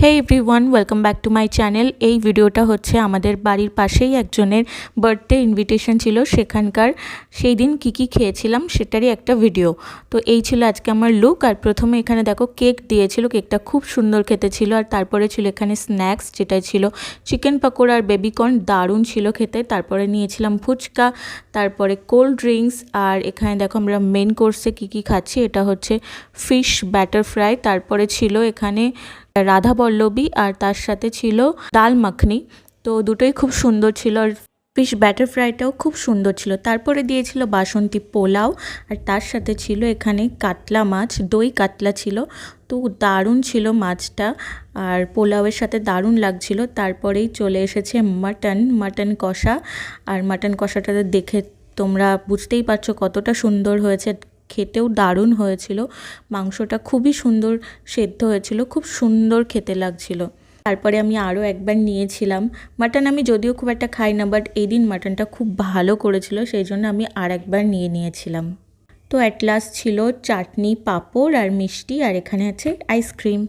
Hey everyone, welcome back to my channel. এই ভিডিওটা হচ্ছে আমাদের বাড়ির পাশেই একজনের বার্থডে ইনভিটেশন ছিল, সেখানকার সেই দিন কী কী খেয়েছিলাম সেটারই একটা ভিডিও। তো এই ছিল আজকে আমার লুক। আর প্রথমে এখানে দেখো কেক দিয়েছিল, কেকটা খুব সুন্দর খেতে ছিল। আর তারপরে ছিল এখানে স্ন্যাক্স, যেটা ছিল চিকেন পকোড়া আর বেবিকর্ন, দারুণ ছিল খেতে। তারপরে নিয়েছিলাম ফুচকা, তারপরে কোল্ড ড্রিঙ্কস। আর এখানে দেখো আমরা মেন কোর্সে কী কী খাচ্ছি, এটা হচ্ছে ফিশ ব্যাটার ফ্রাই। তারপরে ছিল এখানে রাধা পল্লবী আর তার সাথে ছিল ডাল মাখনি। তো দুটোই খুব সুন্দর ছিল, আর ফিশ ব্যাটার ফ্রাইটাও খুব সুন্দর ছিল। তারপরে দিয়েছিল বাসন্তী পোলাও, আর তার সাথে ছিল এখানে কাতলা মাছ, দই কাতলা ছিল। তো দারুণ ছিল মাছটা, আর পোলাওয়ের সাথে দারুণ লাগছিল। তারপরেই চলে এসেছে মাটন কষা। আর মাটন কষাটা দেখে তোমরা বুঝতেই পারছো কতটা সুন্দর হয়েছে, খেতেও দারুণ হয়েছিল। মাংসটা খুবই সুন্দর সেদ্ধ হয়েছিল, খুব সুন্দর খেতে লাগছিল। তারপরে আমি আরও একবার নিয়েছিলাম মাটন। আমি যদিও খুব একটা খাই না, বাট এই দিন মাটনটা খুব ভালো করেছিল, সেই জন্য আমি আর একবার নিয়েছিলাম। তো অ্যাট লাস্ট ছিল চাটনি, পাঁপড় আর মিষ্টি, আর এখানে আছে আইসক্রিম।